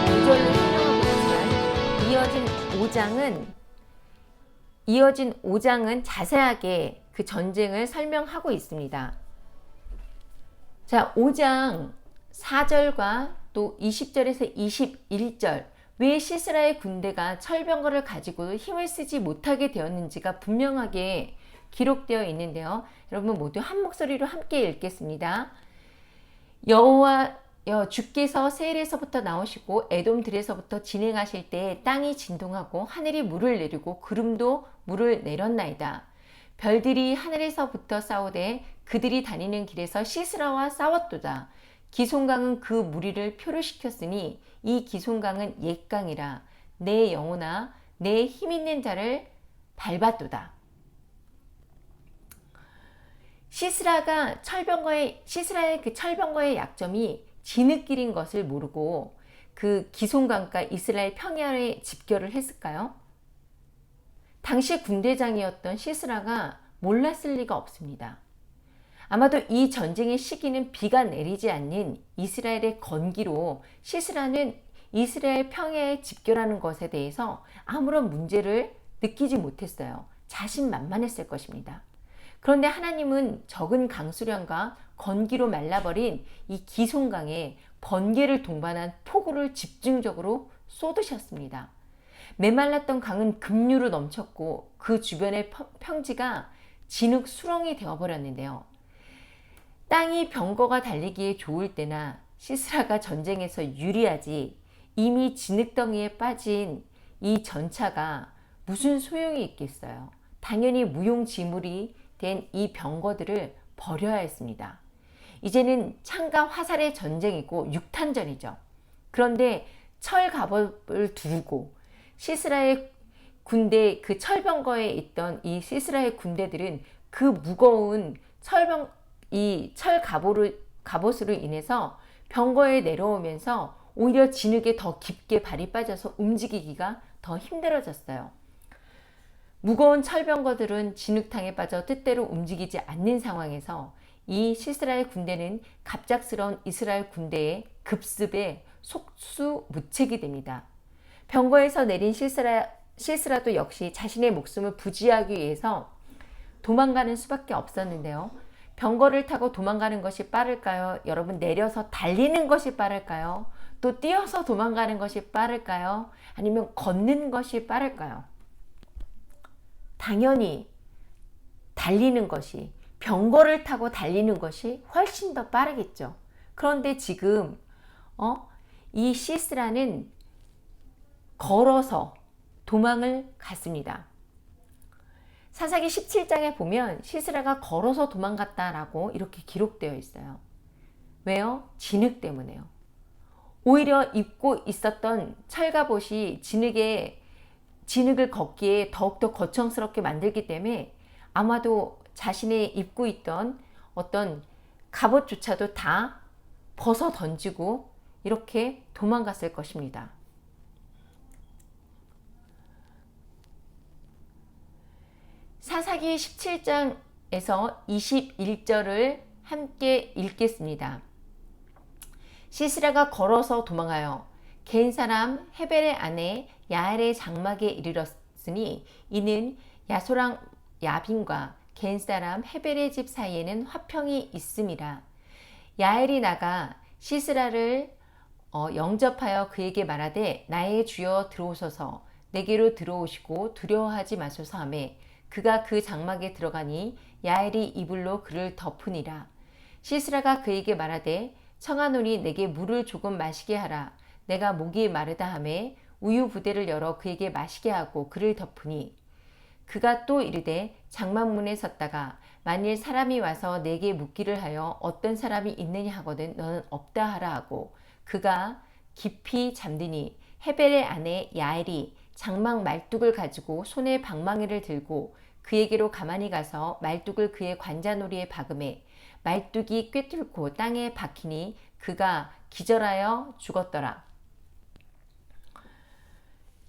구절로 설명하고 있지만 이어진 5장은 자세하게 그 전쟁을 설명하고 있습니다. 자, 5장 4절과 또 20절에서 21절 왜 시스라의 군대가 철병거를 가지고 힘을 쓰지 못하게 되었는지가 분명하게 기록되어 있는데요. 여러분 모두 한 목소리로 함께 읽겠습니다. 주께서 세일에서부터 나오시고 에돔 들에서부터 진행하실 때 땅이 진동하고 하늘이 물을 내리고 구름도 물을 내렸나이다. 별들이 하늘에서부터 싸우되 그들이 다니는 길에서 시스라와 싸웠도다. 기송강은 그 무리를 표류시켰으니 이 기송강은 옛강이라. 내 영혼아 내 힘있는 자를 밟았도다. 시스라의 그 철병거의 약점이 진흙길인 것을 모르고 그 기송강과 이스라엘 평야에 집결을 했을까요? 당시 군대장이었던 시스라가 몰랐을 리가 없습니다. 아마도 이 전쟁의 시기는 비가 내리지 않는 이스라엘의 건기로 시스라는 이스라엘 평야에 집결하는 것에 대해서 아무런 문제를 느끼지 못했어요. 자신만만했을 것입니다. 그런데 하나님은 적은 강수량과 건기로 말라버린 이 기송강에 번개를 동반한 폭우를 집중적으로 쏟으셨습니다. 메말랐던 강은 급류로 넘쳤고 그 주변의 평지가 진흙 수렁이 되어버렸는데요. 땅이 병거가 달리기에 좋을 때나 시스라가 전쟁에서 유리하지 이미 진흙덩이에 빠진 이 전차가 무슨 소용이 있겠어요. 당연히 무용지물이 된 이 병거들을 버려야 했습니다. 이제는 창과 화살의 전쟁이고 육탄전이죠. 그런데 철 갑옷을 두르고 시스라의 군대 그 철병거에 있던 이 시스라의 군대들은 그 무거운 철 갑옷으로 인해서 병거에 내려오면서 오히려 진흙에 더 깊게 발이 빠져서 움직이기가 더 힘들어졌어요. 무거운 철병거들은 진흙탕에 빠져 뜻대로 움직이지 않는 상황에서 이 시스라의 군대는 갑작스러운 이스라엘 군대의 급습에 속수무책이 됩니다. 병거에서 내린 시스라도 역시 자신의 목숨을 부지하기 위해서 도망가는 수밖에 없었는데요. 병거를 타고 도망가는 것이 빠를까요? 여러분 내려서 달리는 것이 빠를까요? 또 뛰어서 도망가는 것이 빠를까요? 아니면 걷는 것이 빠를까요? 당연히 달리는 것이, 병거를 타고 달리는 것이 훨씬 더 빠르겠죠. 그런데 지금 이 시스라는 걸어서 도망을 갔습니다. 사사기 17장에 보면 시스라가 걸어서 도망갔다라고 이렇게 기록되어 있어요. 왜요? 진흙 때문에요. 오히려 입고 있었던 철갑옷이 진흙을 걷기에 더욱더 거청스럽게 만들기 때문에 아마도 자신의 입고 있던 어떤 갑옷조차도 다 벗어 던지고 이렇게 도망갔을 것입니다. 사사기 17장에서 21절을 함께 읽겠습니다. 시스라가 걸어서 도망하여 겐 사람 헤벨의 아내 야엘의 장막에 이르렀으니 이는 야소랑 야빈과 겐 사람 헤벨의 집 사이에는 화평이 있음이라. 야엘이 나가 시스라를 영접하여 그에게 말하되 나의 주여 들어오소서 내게로 들어오시고 두려워하지 마소서 하며 그가 그 장막에 들어가니 야엘이 이불로 그를 덮으니라. 시스라가 그에게 말하되 청하노니 내게 물을 조금 마시게 하라. 내가 목이 마르다 하매 우유 부대를 열어 그에게 마시게 하고 그를 덮으니 그가 또 이르되 장막문에 섰다가 만일 사람이 와서 내게 묻기를 하여 어떤 사람이 있느냐 하거든 너는 없다 하라 하고 그가 깊이 잠드니 헤벨의 아내 야엘이 장막 말뚝을 가지고 손에 방망이를 들고 그에게로 가만히 가서 말뚝을 그의 관자놀이에 박음해 말뚝이 꿰뚫고 땅에 박히니 그가 기절하여 죽었더라.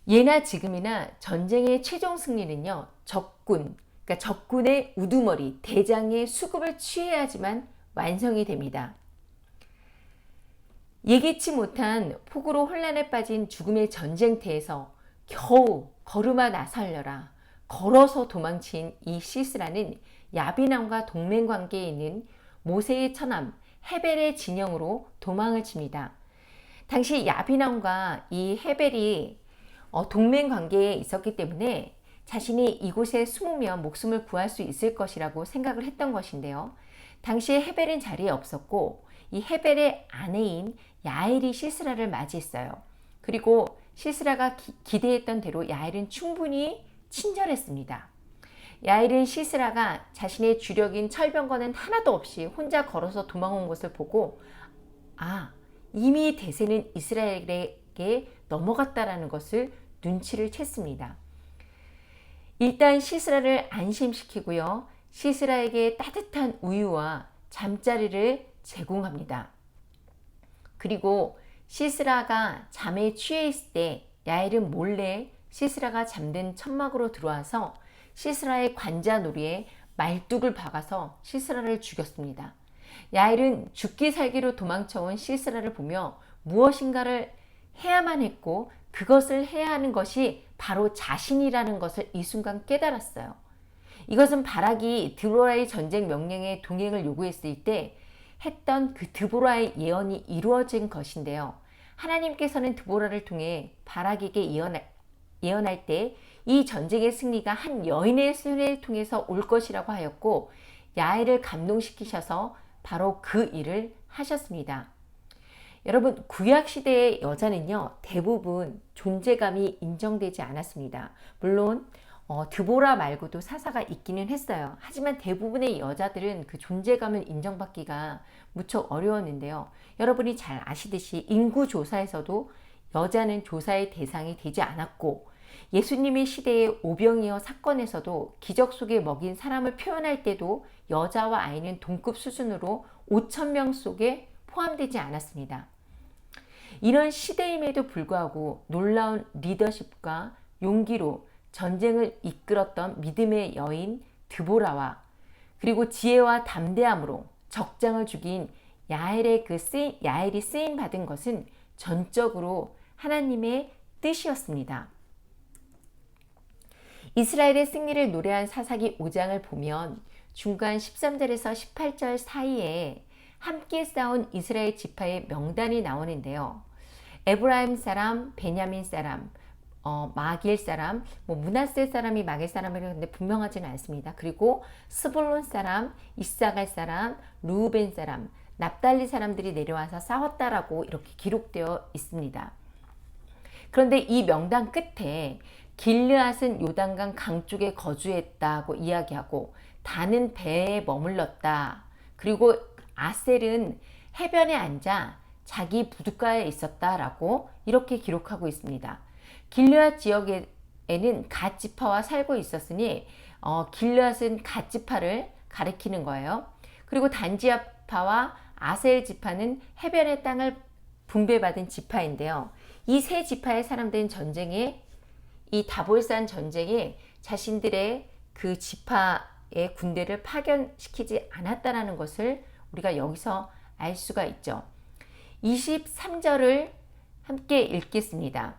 예나 지금이나 전쟁의 최종 승리는요, 그러니까 적군의 우두머리, 대장의 수급을 취해야지만 완성이 됩니다. 예기치 못한 폭우로 혼란에 빠진 죽음의 전쟁터에서 겨우 걸음아 나설려라 걸어서 도망친 이 시스라는 야빈왕과 동맹관계에 있는 모세의 처남 헤벨의 진영으로 도망을 칩니다. 당시 야빈왕과 이 헤벨이 동맹관계에 있었기 때문에 자신이 이곳에 숨으면 목숨을 구할 수 있을 것이라고 생각을 했던 것인데요. 당시에 헤벨은 자리에 없었고 이 헤벨의 아내인 야엘이 시스라를 맞이했어요. 그리고 시스라가 기대했던 대로 야엘은 충분히 친절했습니다. 야엘은 시스라가 자신의 주력인 철병거는 하나도 없이 혼자 걸어서 도망온 것을 보고 이미 대세는 이스라엘에게 넘어갔다라는 것을 눈치를 챘습니다. 일단 시스라를 안심시키고요. 시스라에게 따뜻한 우유와 잠자리를 제공합니다. 그리고 시스라가 잠에 취해 있을 때 야엘은 몰래 시스라가 잠든 천막으로 들어와서 시스라의 관자놀이에 말뚝을 박아서 시스라를 죽였습니다. 야엘은 죽기 살기로 도망쳐온 시스라를 보며 무엇인가를 해야만 했고 그것을 해야 하는 것이 바로 자신이라는 것을 이 순간 깨달았어요. 이것은 바락이 드보라의 전쟁 명령에 동행을 요구했을 때 했던 그 드보라의 예언이 이루어진 것인데요. 하나님께서는 드보라를 통해 바락에게 예언할 때 이 전쟁의 승리가 한 여인의 손을 통해서 올 것이라고 하였고 야엘을 감동시키셔서 바로 그 일을 하셨습니다. 여러분, 구약시대의 여자는요, 대부분 존재감이 인정되지 않았습니다. 물론 드보라 말고도 사사가 있기는 했어요. 하지만 대부분의 여자들은 그 존재감을 인정받기가 무척 어려웠는데요. 여러분이 잘 아시듯이 인구조사에서도 여자는 조사의 대상이 되지 않았고 예수님의 시대의 오병이어 사건에서도 기적 속에 먹인 사람을 표현할 때도 여자와 아이는 동급 수준으로 5,000명 속에 포함되지 않았습니다. 이런 시대임에도 불구하고 놀라운 리더십과 용기로 전쟁을 이끌었던 믿음의 여인 드보라와 그리고 지혜와 담대함으로 적장을 죽인 야엘이 쓰임 받은 것은 전적으로 하나님의 뜻이었습니다. 이스라엘의 승리를 노래한 사사기 5장을 보면 중간 13절에서 18절 사이에 함께 싸운 이스라엘 지파의 명단이 나오는데요. 에브라임 사람, 베냐민 사람, 마길 사람, 므낫세 사람이 마길 사람이라는데 분명하지는 않습니다. 그리고 스불론 사람, 이사갈 사람, 루벤 사람, 납달리 사람들이 내려와서 싸웠다라고 이렇게 기록되어 있습니다. 그런데 이 명단 끝에 길르앗은 요단강 강 쪽에 거주했다고 이야기하고 단은 배에 머물렀다. 그리고 아셀은 해변에 앉아 자기 부둣가에 있었다라고 이렇게 기록하고 있습니다. 길르앗 지역에는 갓 지파와 살고 있었으니 길르앗은 갓 지파를 가리키는 거예요. 그리고 단 지파와 아셀 지파는 해변의 땅을 분배받은 지파인데요. 이 세 지파의 사람들은 전쟁에 이 다볼산 전쟁에 자신들의 그 지파의 군대를 파견시키지 않았다라는 것을 우리가 여기서 알 수가 있죠. 23절을 함께 읽겠습니다.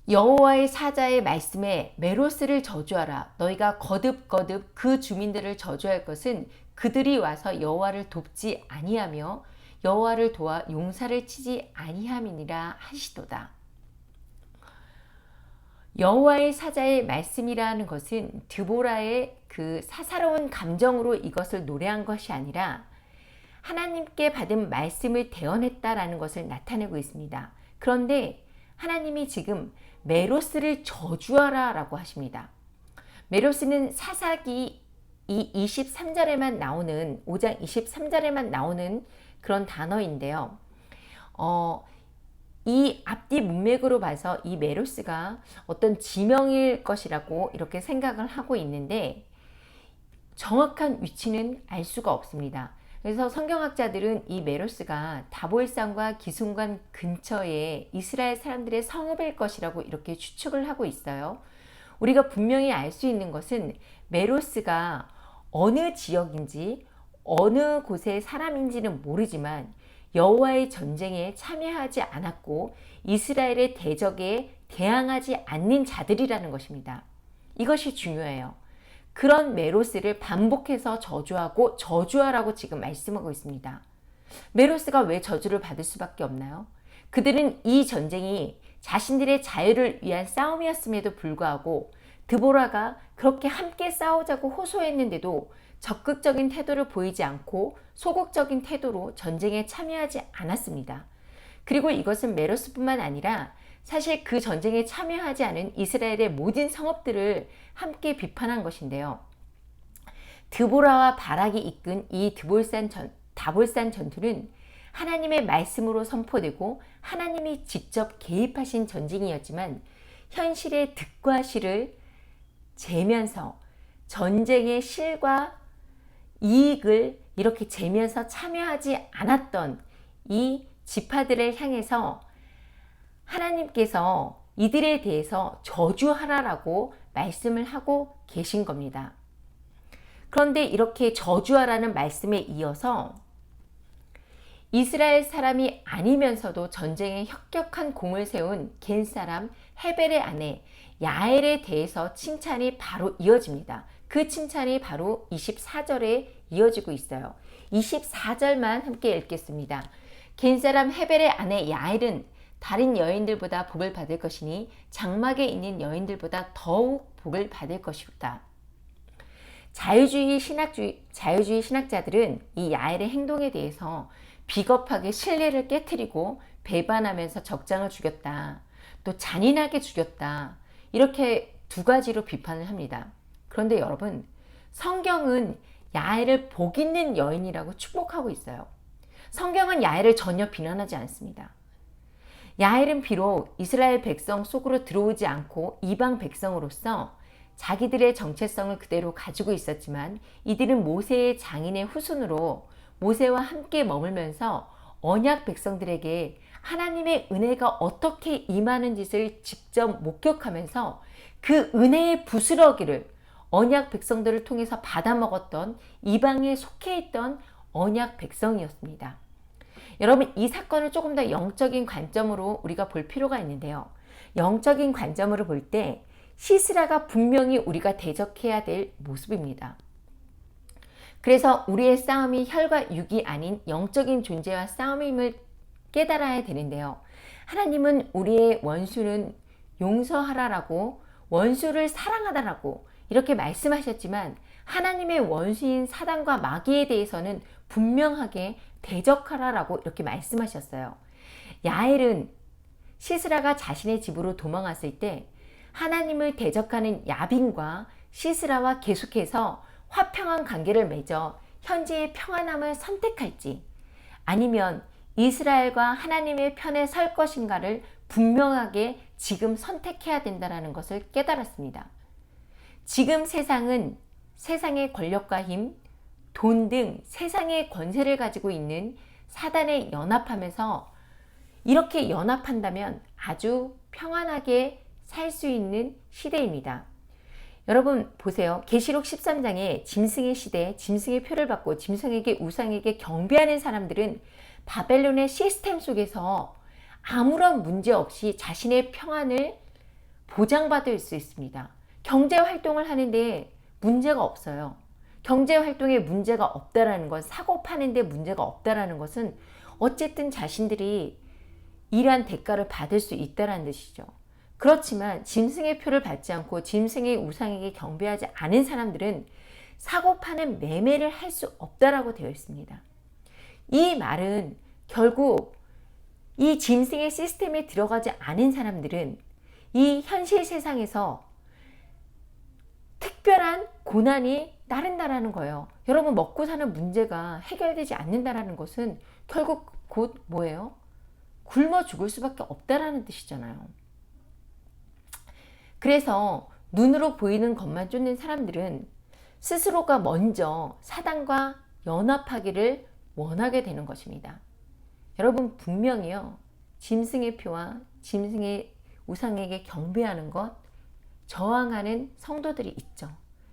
여호와의 사자의 말씀에 메로스를 저주하라. 너희가 거듭거듭 그 주민들을 저주할 것은 그들이 와서 여호와를 돕지 아니하며 여호와를 도와 용사를 치지 아니함이니라 하시도다. 여호와의 사자의 말씀이라는 것은 드보라의 그 사사로운 감정으로 이것을 노래한 것이 아니라 하나님께 받은 말씀을 대언했다라는 것을 나타내고 있습니다. 그런데 하나님이 지금 메로스를 저주하라 라고 하십니다. 메로스는 사사기 이 23절에만 나오는 5장 23절에만 나오는 그런 단어인데요. 이 앞뒤 문맥으로 봐서 이 메로스가 어떤 지명일 것이라고 이렇게 생각을 하고 있는데 정확한 위치는 알 수가 없습니다. 그래서 성경학자들은 이 메로스가 다볼산과 기슭간 근처에 이스라엘 사람들의 성읍일 것이라고 이렇게 추측을 하고 있어요. 우리가 분명히 알 수 있는 것은 메로스가 어느 지역인지 어느 곳의 사람인지는 모르지만 여호와의 전쟁에 참여하지 않았고 이스라엘의 대적에 대항하지 않는 자들이라는 것입니다. 이것이 중요해요. 그런 메로스를 반복해서 저주하고 저주하라고 지금 말씀하고 있습니다. 메로스가 왜 저주를 받을 수밖에 없나요? 그들은 이 전쟁이 자신들의 자유를 위한 싸움이었음에도 불구하고 드보라가 그렇게 함께 싸우자고 호소했는데도 적극적인 태도를 보이지 않고 소극적인 태도로 전쟁에 참여하지 않았습니다. 그리고 이것은 메로스뿐만 아니라 사실 그 전쟁에 참여하지 않은 이스라엘의 모든 성읍들을 함께 비판한 것인데요. 드보라와 바락이 이끈 이 다볼산 전투는 하나님의 말씀으로 선포되고 하나님이 직접 개입하신 전쟁이었지만 현실의 득과 실을 재면서 전쟁의 실과 이익을 이렇게 재면서 참여하지 않았던 이 지파들을 향해서 하나님께서 이들에 대해서 저주하라라고 말씀을 하고 계신 겁니다. 그런데 이렇게 저주하라는 말씀에 이어서 이스라엘 사람이 아니면서도 전쟁에 혁혁한 공을 세운 겐 사람 헤벨의 아내 야엘에 대해서 칭찬이 바로 이어집니다. 그 칭찬이 바로 24절에 이어지고 있어요. 24절만 함께 읽겠습니다. 겐 사람 헤벨의 아내 야엘은 다른 여인들보다 복을 받을 것이니 장막에 있는 여인들보다 더욱 복을 받을 것이다. 자유주의 신학자들은 이 야엘의 행동에 대해서 비겁하게 신뢰를 깨트리고 배반하면서 적장을 죽였다. 또 잔인하게 죽였다. 이렇게 두 가지로 비판을 합니다. 그런데 여러분, 성경은 야엘을 복 있는 여인이라고 축복하고 있어요. 성경은 야엘을 전혀 비난하지 않습니다. 야엘은 비록 이스라엘 백성 속으로 들어오지 않고 이방 백성으로서 자기들의 정체성을 그대로 가지고 있었지만 이들은 모세의 장인의 후손으로 모세와 함께 머물면서 언약 백성들에게 하나님의 은혜가 어떻게 임하는 짓을 직접 목격하면서 그 은혜의 부스러기를 언약 백성들을 통해서 받아먹었던 이방에 속해 있던 언약 백성이었습니다. 여러분, 이 사건을 조금 더 영적인 관점으로 우리가 볼 필요가 있는데요. 영적인 관점으로 볼 때 시스라가 분명히 우리가 대적해야 될 모습입니다. 그래서 우리의 싸움이 혈과 육이 아닌 영적인 존재와 싸움임을 깨달아야 되는데요. 하나님은 우리의 원수는 용서하라라고, 원수를 사랑하라라고 이렇게 말씀하셨지만 하나님의 원수인 사단과 마귀에 대해서는 분명하게 대적하라라고 이렇게 말씀하셨어요. 야엘은 시스라가 자신의 집으로 도망왔을 때 하나님을 대적하는 야빈과 시스라와 계속해서 화평한 관계를 맺어 현재의 평안함을 선택할지, 아니면 이스라엘과 하나님의 편에 설 것인가를 분명하게 지금 선택해야 된다는 것을 깨달았습니다. 지금 세상은 세상의 권력과 힘, 돈 등 세상의 권세를 가지고 있는 사단에 연합하면서 이렇게 연합한다면 아주 평안하게 살 수 있는 시대입니다. 여러분 보세요. 계시록 13장에 짐승의 시대, 짐승의 표를 받고 짐승에게 우상에게 경배하는 사람들은 바벨론의 시스템 속에서 아무런 문제 없이 자신의 평안을 보장받을 수 있습니다. 경제 활동을 하는데 문제가 없어요. 경제 활동에 문제가 없다라는 것, 사고 파는데 문제가 없다라는 것은 어쨌든 자신들이 일한 대가를 받을 수 있다는 뜻이죠. 그렇지만 짐승의 표를 받지 않고 짐승의 우상에게 경배하지 않은 사람들은 사고 파는 매매를 할 수 없다라고 되어 있습니다. 이 말은 결국 이 짐승의 시스템에 들어가지 않은 사람들은 이 현실 세상에서 특별한 고난이 따른다라는 거예요. 여러분, 먹고 사는 문제가 해결되지 않는다라는 것은 결국 곧 뭐예요? 굶어 죽을 수밖에 없다라는 뜻이잖아요. 그래서 눈으로 보이는 것만 쫓는 사람들은 스스로가 먼저 사단과 연합하기를 원하게 되는 것입니다. 여러분, 분명히요, 짐승의 표와 짐승의 우상에게 경배하는 것, 저항하는 성도들이 있죠.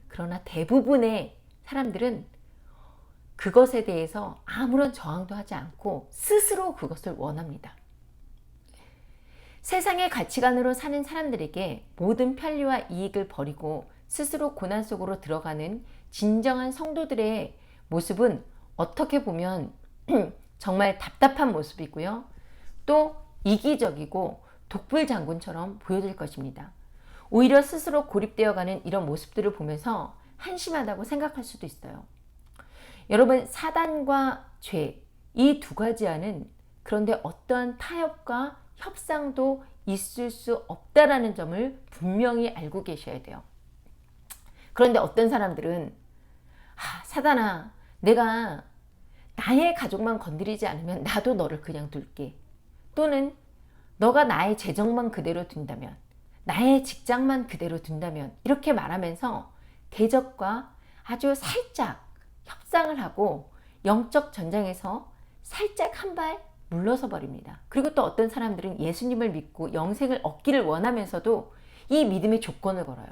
그러나 대부분의 사람들은 그것에 대해서 아무런 저항도 하지 않고 스스로 그것을 원합니다. 세상의 가치관으로 사는 사람들에게 모든 편리와 이익을 버리고 스스로 고난 속으로 들어가는 진정한 성도들의 모습은 어떻게 보면 정말 답답한 모습이고요. 또 이기적이고 독불장군처럼 보여질 것입니다. 오히려 스스로 고립되어가는 이런 모습들을 보면서 한심하다고 생각할 수도 있어요. 여러분, 사단과 죄, 이 두 가지 안은 그런데 어떠한 타협과 협상도 있을 수 없다라는 점을 분명히 알고 계셔야 돼요. 그런데 어떤 사람들은 사단아, 내가 나의 가족만 건드리지 않으면 나도 너를 그냥 둘게. 또는 너가 나의 재정만 그대로 둔다면, 나의 직장만 그대로 둔다면, 이렇게 말하면서 대적과 아주 살짝 협상을 하고 영적 전쟁에서 살짝 한 발 물러서 버립니다. 그리고 또 어떤 사람들은 예수님을 믿고 영생을 얻기를 원하면서도 이 믿음의 조건을 걸어요.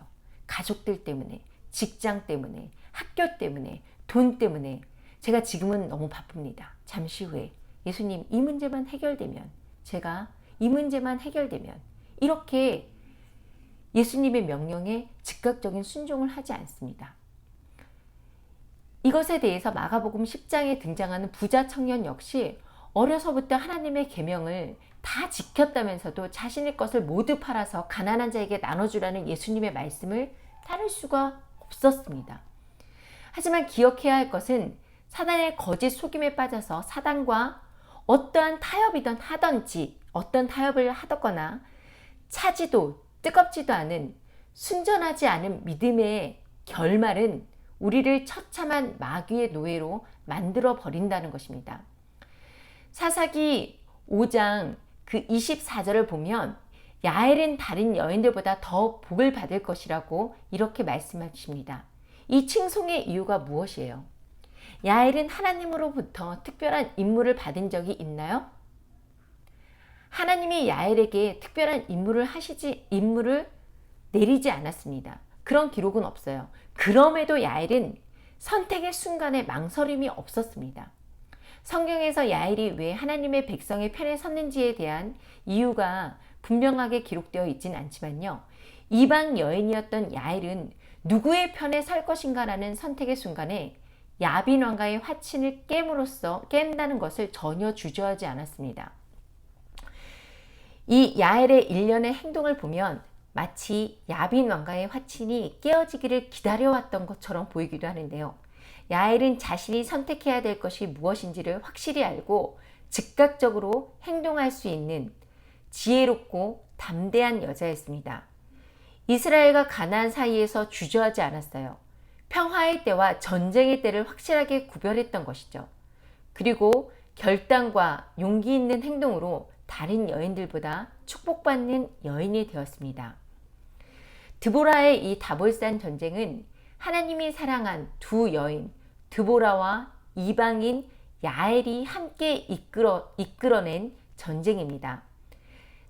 가족들 때문에, 직장 때문에, 학교 때문에, 돈 때문에. 제가 지금은 너무 바쁩니다. 잠시 후에 예수님, 이 문제만 해결되면, 제가 이 문제만 해결되면, 이렇게 예수님의 명령에 즉각적인 순종을 하지 않습니다. 이것에 대해서 마가복음 10장에 등장하는 부자 청년 역시 어려서부터 하나님의 계명을 다 지켰다면서도 자신의 것을 모두 팔아서 가난한 자에게 나눠주라는 예수님의 말씀을 따를 수가 없었습니다. 하지만 기억해야 할 것은 사단의 거짓 속임에 빠져서 사단과 어떠한 타협이든 하든지, 어떤 타협을 하거나 차지도 뜨겁지도 않은 순전하지 않은 믿음의 결말은 우리를 처참한 마귀의 노예로 만들어 버린다는 것입니다. 사사기 5장 그 24절을 보면 야엘은 다른 여인들보다 더 복을 받을 것이라고 이렇게 말씀하십니다. 이 칭송의 이유가 무엇이에요? 야엘은 하나님으로부터 특별한 임무를 받은 적이 있나요? 하나님이 야엘에게 특별한 임무를 내리지 않았습니다. 그런 기록은 없어요. 그럼에도 야엘은 선택의 순간에 망설임이 없었습니다. 성경에서 야엘이 왜 하나님의 백성의 편에 섰는지에 대한 이유가 분명하게 기록되어 있진 않지만요. 이방 여인이었던 야엘은 누구의 편에 설 것인가라는 선택의 순간에 야빈 왕가의 화친을 깬다는 것을 전혀 주저하지 않았습니다. 이 야엘의 일련의 행동을 보면 마치 야빈 왕가의 화친이 깨어지기를 기다려왔던 것처럼 보이기도 하는데요. 야엘은 자신이 선택해야 될 것이 무엇인지를 확실히 알고 즉각적으로 행동할 수 있는 지혜롭고 담대한 여자였습니다. 이스라엘과 가나안 사이에서 주저하지 않았어요. 평화의 때와 전쟁의 때를 확실하게 구별했던 것이죠. 그리고 결단과 용기 있는 행동으로 다른 여인들보다 축복받는 여인이 되었습니다. 드보라의 이 다볼산 전쟁은 하나님이 사랑한 두 여인 드보라와 이방인 야엘이 함께 이끌어낸 전쟁입니다.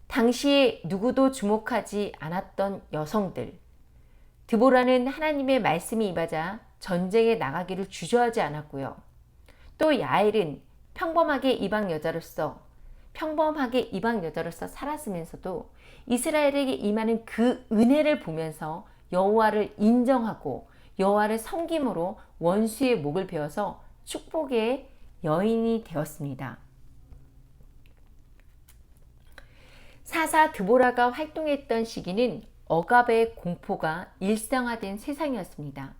당시에 누구도 주목하지 않았던 여성들, 드보라는 하나님의 말씀이 임하자 전쟁에 나가기를 주저하지 않았고요. 또 야엘은 평범하게 이방 여자로서 살았으면서도 이스라엘에게 임하는 그 은혜를 보면서 여호와를 인정하고 여호와를 섬김으로 원수의 목을 베어서 축복의 여인이 되었습니다. 사사 드보라가 활동했던 시기는 억압의 공포가 일상화된 세상이었습니다.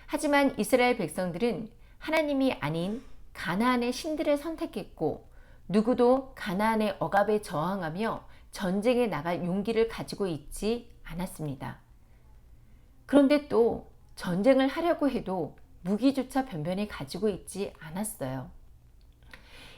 하지만 이스라엘 백성들은 하나님이 아닌 가나안의 신들을 선택했고 누구도 가나안의 억압에 저항하며 전쟁에 나갈 용기를 가지고 있지 않았습니다. 그런데 또 전쟁을 하려고 해도 무기조차 변변히 가지고 있지 않았어요.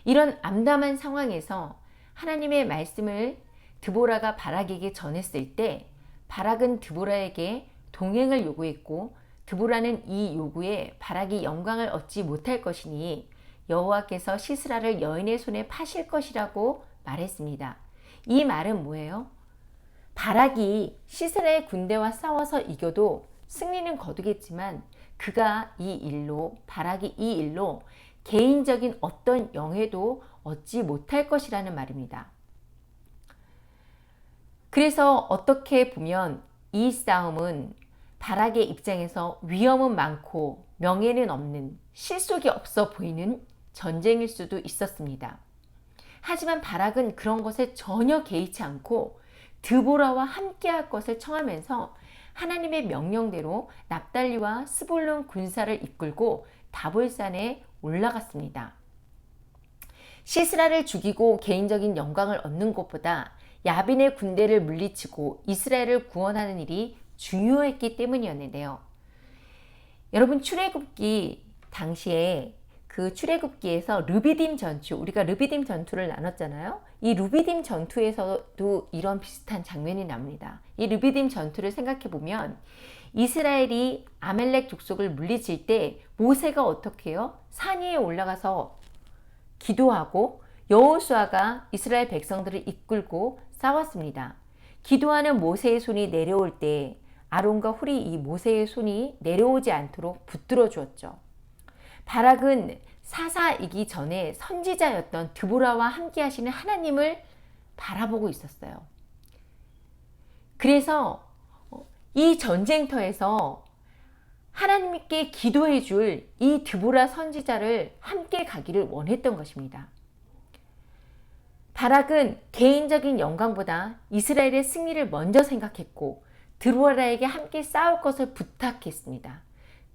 이런 암담한 상황에서 하나님의 말씀을 드보라가 바락에게 전했을 때 바락은 드보라에게 동행을 요구했고 드보라는 이 요구에 바락이 영광을 얻지 못할 것이니 여호와께서 시스라를 여인의 손에 파실 것이라고 말했습니다. 이 말은 뭐예요? 바락이 시스라의 군대와 싸워서 이겨도 승리는 거두겠지만 바락이 이 일로 개인적인 어떤 영예도 얻지 못할 것이라는 말입니다. 그래서 어떻게 보면 이 싸움은 바락의 입장에서 위험은 많고 명예는 없는 실속이 없어 보이는 전쟁일 수도 있었습니다. 하지만 바락은 그런 것에 전혀 개의치 않고 드보라와 함께할 것을 청하면서 하나님의 명령대로 납달리와 스불론 군사를 이끌고 다볼산에 올라갔습니다. 시스라를 죽이고 개인적인 영광을 얻는 것보다 야빈의 군대를 물리치고 이스라엘을 구원하는 일이 중요했기 때문이었는데요. 여러분, 출애굽기 당시에 그 출애굽기에서 르비딤 전투, 우리가 르비딤 전투를 나눴잖아요. 이 르비딤 전투에서도 이런 비슷한 장면이 나옵니다. 이 르비딤 전투를 생각해 보면 이스라엘이 아멜렉 족속을 물리칠 때 모세가 어떻게 해요? 산 위에 올라가서 기도하고 여호수아가 이스라엘 백성들을 이끌고 싸웠습니다. 기도하는 모세의 손이 내려올 때 아론과 훌이 이 모세의 손이 내려오지 않도록 붙들어 주었죠. 바락은 사사이기 전에 선지자였던 드보라와 함께 하시는 하나님을 바라보고 있었어요. 그래서 이 전쟁터에서 하나님께 기도해 줄 이 드보라 선지자를 함께 가기를 원했던 것입니다. 바락은 개인적인 영광보다 이스라엘의 승리를 먼저 생각했고 드보라에게 함께 싸울 것을 부탁했습니다.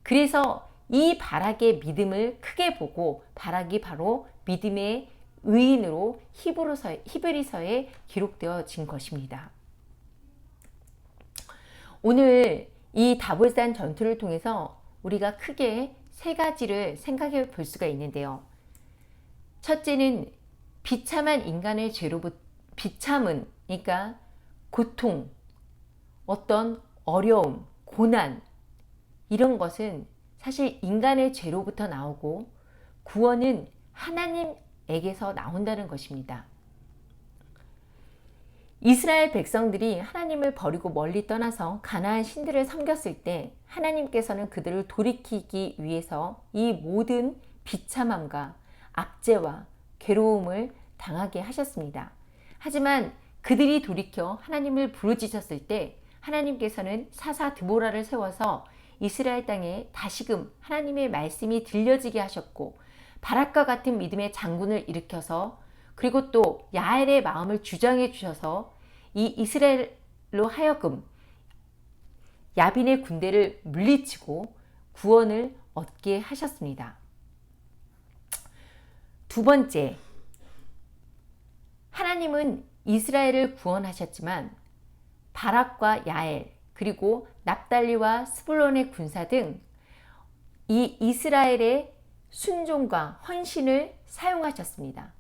그래서 이 바락의 믿음을 크게 보고 바락이 바로 믿음의 의인으로 히브리서에 기록되어진 것입니다. 오늘 이 다볼산 전투를 통해서 우리가 크게 세 가지를 생각해 볼 수가 있는데요. 첫째는 비참한 인간의 비참은 그러니까 고통, 어떤 어려움, 고난 이런 것은 사실 인간의 죄로부터 나오고 구원은 하나님에게서 나온다는 것입니다. 이스라엘 백성들이 하나님을 버리고 멀리 떠나서 가나안 신들을 섬겼을 때 하나님께서는 그들을 돌이키기 위해서 이 모든 비참함과 압제와 괴로움을 당하게 하셨습니다. 하지만 그들이 돌이켜 하나님을 부르짖었을 때 하나님께서는 사사 드보라를 세워서 이스라엘 땅에 다시금 하나님의 말씀이 들려지게 하셨고 바락과 같은 믿음의 장군을 일으켜서 그리고 또 야엘의 마음을 주장해 주셔서 이 이스라엘로 하여금 야빈의 군대를 물리치고 구원을 얻게 하셨습니다. 두 번째, 하나님은 이스라엘을 구원하셨지만 바락과 야엘 그리고 납달리와 스불론의 군사 등 이 이스라엘의 순종과 헌신을 사용하셨습니다.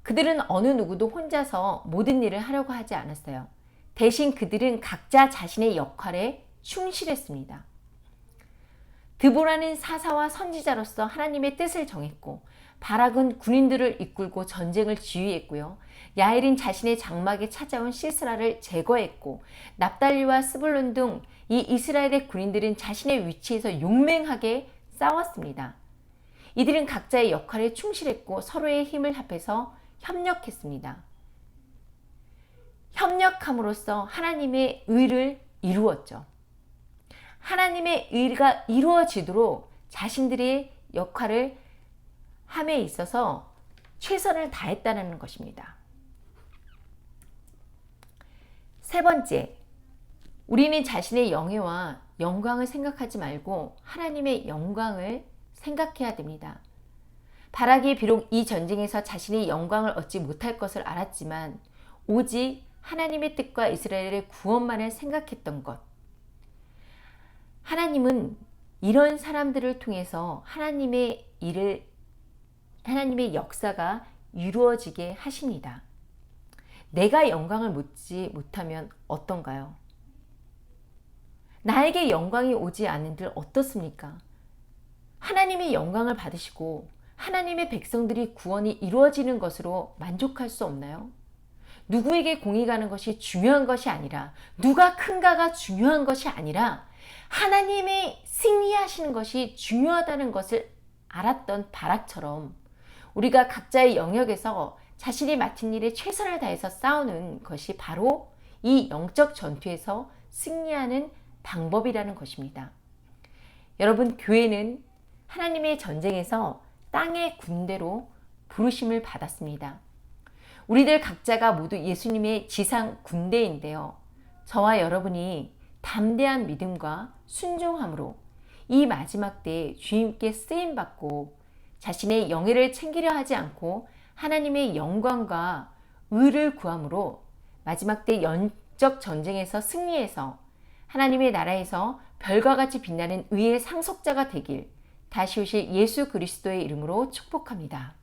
그들은 어느 누구도 혼자서 모든 일을 하려고 하지 않았어요. 대신 그들은 각자 자신의 역할에 충실했습니다. 드보라는 사사와 선지자로서 하나님의 뜻을 정했고, 바락은 군인들을 이끌고 전쟁을 지휘했고요. 야엘은 자신의 장막에 찾아온 시스라를 제거했고, 납달리와 스불론 등 이 이스라엘의 군인들은 자신의 위치에서 용맹하게 싸웠습니다. 이들은 각자의 역할에 충실했고 서로의 힘을 합해서 협력했습니다. 협력함으로써 하나님의 의를 이루었죠. 하나님의 의가 이루어지도록 자신들의 역할을 함에 있어서 최선을 다했다는 것입니다. 세 번째, 우리는 자신의 영예와 영광을 생각하지 말고 하나님의 영광을 생각해야 됩니다. 바락이 비록 이 전쟁에서 자신의 영광을 얻지 못할 것을 알았지만 오직 하나님의 뜻과 이스라엘의 구원만을 생각했던 것. 하나님은 이런 사람들을 통해서 하나님의 역사가 이루어지게 하십니다. 내가 영광을 얻지 못하면 어떤가요? 나에게 영광이 오지 않은들 어떻습니까? 하나님의 영광을 받으시고 하나님의 백성들이 구원이 이루어지는 것으로 만족할 수 없나요? 누구에게 공이 가는 것이 중요한 것이 아니라, 누가 큰가가 중요한 것이 아니라 하나님이 승리하시는 것이 중요하다는 것을 알았던 바락처럼 우리가 각자의 영역에서 자신이 맡은 일에 최선을 다해서 싸우는 것이 바로 이 영적 전투에서 승리하는 방법이라는 것입니다. 여러분, 교회는 하나님의 전쟁에서 땅의 군대로 부르심을 받았습니다. 우리들 각자가 모두 예수님의 지상 군대인데요. 저와 여러분이 담대한 믿음과 순종함으로 이 마지막 때에 주님께 쓰임받고 자신의 영예를 챙기려 하지 않고 하나님의 영광과 의를 구함으로 마지막 때 영적 전쟁에서 승리해서 하나님의 나라에서 별과 같이 빛나는 의의 상속자가 되길 다시 오실 예수 그리스도의 이름으로 축복합니다.